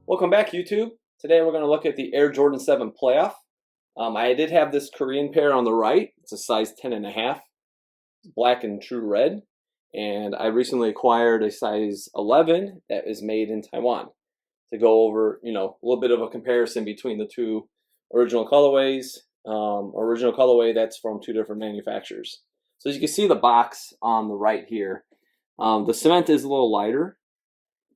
Welcome back, YouTube. Today we're going to look at the Air Jordan 7 playoff. I did have this Korean pair on the right. It's a size 10.5, black and true red. And I recently acquired a size 11 that is made in Taiwan to go over, a little bit of a comparison between the two original colorways. Original colorway that's from two different manufacturers. So as you can see the box on the right here, the cement is a little lighter.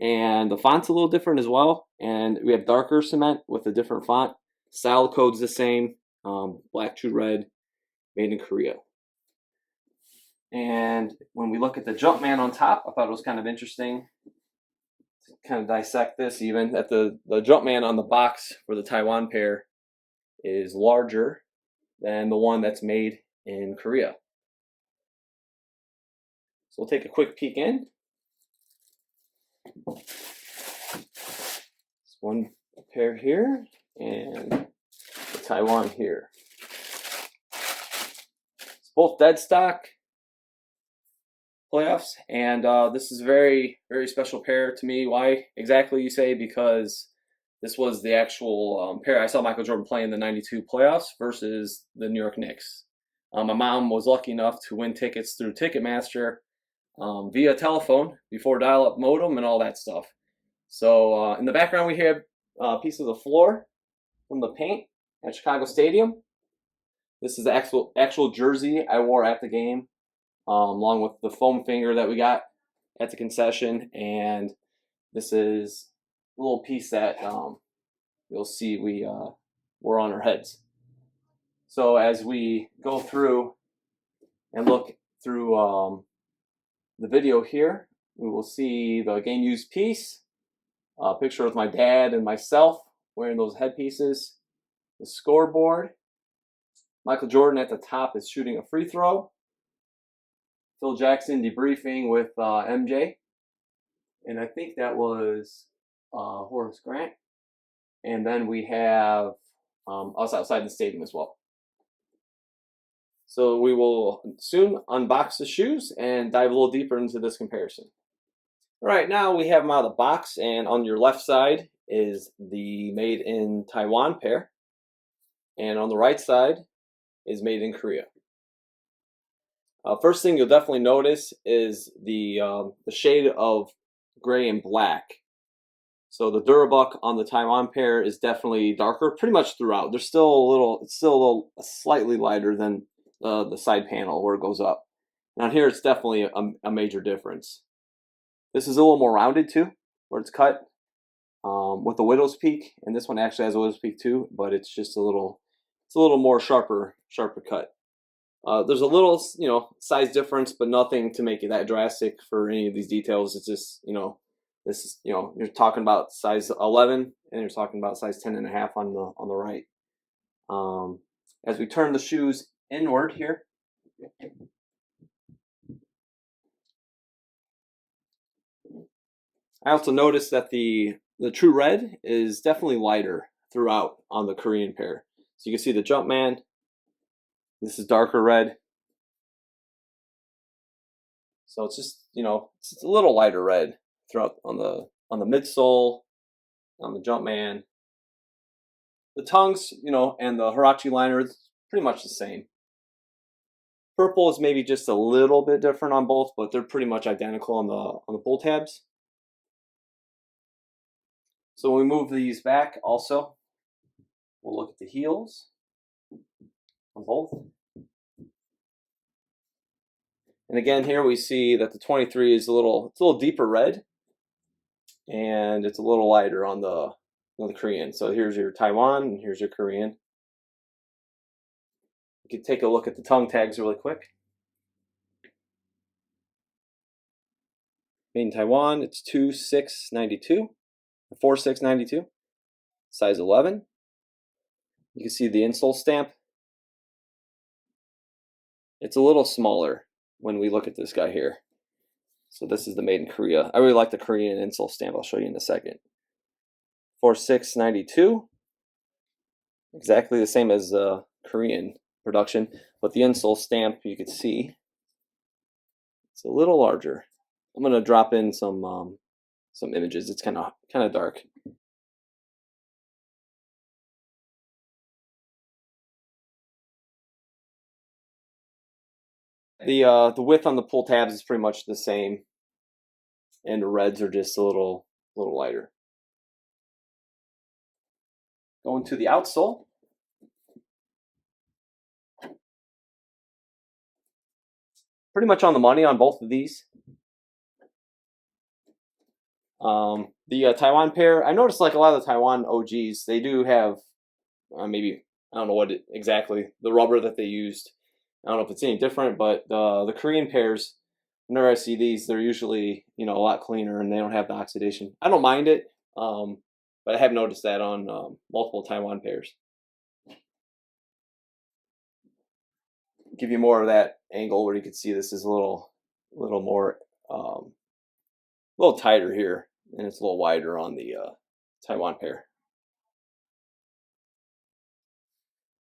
And the font's a little different as well. And we have darker cement with a different font. Style code's the same. Black, true red, made in Korea. And when we look at the Jumpman on top, I thought it was kind of interesting to kind of dissect this even. That the Jumpman on the box for the Taiwan pair is larger than the one that's made in Korea. So we'll take a quick peek in. One pair here and the Taiwan here. It's both dead stock playoffs, and this is a very, very special pair to me. Why exactly, you say? Because this was the actual pair I saw Michael Jordan play in the '92 playoffs versus the New York Knicks. My mom was lucky enough to win tickets through Ticketmaster via telephone before dial-up modem and all that stuff. So in the background we have a piece of the floor from the paint at Chicago Stadium. This is the actual jersey I wore at the game, along with the foam finger that we got at the concession. And this is a little piece that you'll see we wore on our heads. So as we go through and look through the video here, we will see the game used piece, a picture of my dad and myself wearing those headpieces, the scoreboard. Michael Jordan at the top is shooting a free throw. Phil Jackson debriefing with MJ. And I think that was Horace Grant. And then we have us outside the stadium as well. So we will soon unbox the shoes and dive a little deeper into this comparison. All right, now we have them out of the box, and on your left side is the made in Taiwan pair, and on the right side is made in Korea. First thing you'll definitely notice is the shade of gray and black. So the Durabuck on the Taiwan pair is definitely darker, pretty much throughout. There's still it's still slightly lighter than the side panel where it goes up. Now here it's definitely a major difference. This is a little more rounded too, where it's cut with a widow's peak, and this one actually has a widow's peak too, but it's just a little more sharper cut. There's a little size difference, but nothing to make it that drastic for any of these details. It's just this is you're talking about size 11 and you're talking about size 10.5 on the right. As we turn the shoes inward here, I also noticed that the true red is definitely lighter throughout on the Korean pair. So you can see the Jumpman. This is darker red. So it's just it's a little lighter red throughout on the midsole, on the Jumpman. The tongues, and the Huarache liner is pretty much the same. Purple is maybe just a little bit different on both, but they're pretty much identical on the pull tabs. So when we move these back also, we'll look at the heels on both. And again here we see that the 23 is a little deeper red, and it's a little lighter on the Korean. So here's your Taiwan and here's your Korean. You can take a look at the tongue tags really quick. Made in Taiwan, it's 2692. 4692, size 11. You can see the insole stamp. It's a little smaller when we look at this guy here. So this is the made in Korea. I really like the Korean insole stamp. I'll show you in a second. 4692, exactly the same as Korean production, but the insole stamp you can see it's a little larger. I'm gonna drop in some images. It's kind of dark. The width on the pull tabs is pretty much the same, and the reds are just a little lighter. Going to the outsole. Pretty much on the money on both of these. The Taiwan pair, I noticed like a lot of the Taiwan OGs, they do have maybe, I don't know what exactly, the rubber that they used. I don't know if it's any different, but the Korean pairs, whenever I see these, they're usually, a lot cleaner and they don't have the oxidation. I don't mind it, but I have noticed that on multiple Taiwan pairs. Give you more of that angle where you can see this is a little more, a little tighter here, and it's a little wider on the Taiwan pair.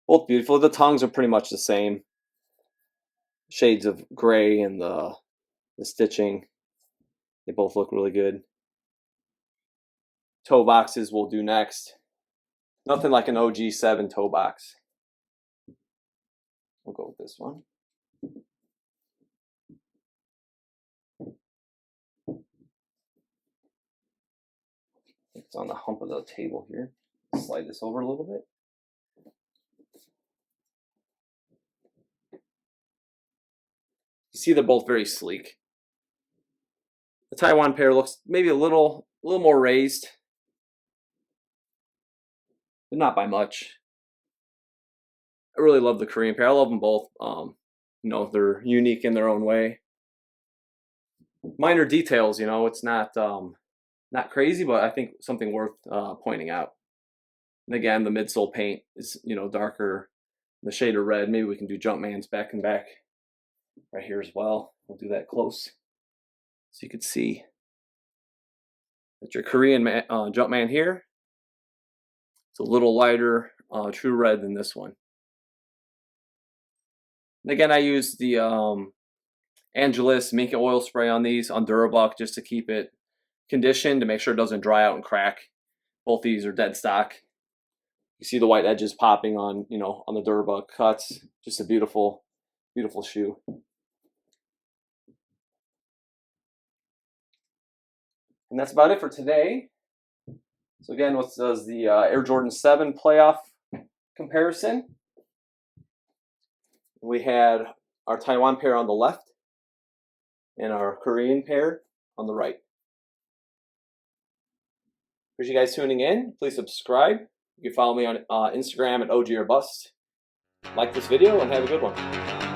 Both beautiful. The tongues are pretty much the same. Shades of gray and the stitching. They both look really good. Toe boxes we'll do next. Nothing like an OG7 toe box. We'll go with this one. It's on the hump of the table here. Slide this over a little bit. You see they're both very sleek. The Taiwan pair looks maybe a little more raised, but not by much. I really love the Korean pair. I love them both. They're unique in their own way. Minor details, it's not crazy, but I think something worth pointing out. And again, the midsole paint is darker, the shade of red. Maybe we can do Jumpman's back and back right here as well. We'll do that close so you can see that your Korean Jumpman here. It's a little lighter true red than this one. And again, I use the Angelus Mink Oil Spray on these on Durabuck just to keep it conditioned to make sure it doesn't dry out and crack. Both these are dead stock. You see the white edges popping on, on the Durabuck cuts. Just a beautiful, beautiful shoe. And that's about it for today. So again, what's the Air Jordan 7 playoff comparison? We had our Taiwan pair on the left and our Korean pair on the right. Appreciate you guys tuning in. Please subscribe. You can follow me on Instagram at OG or Bust. Like this video and have a good one.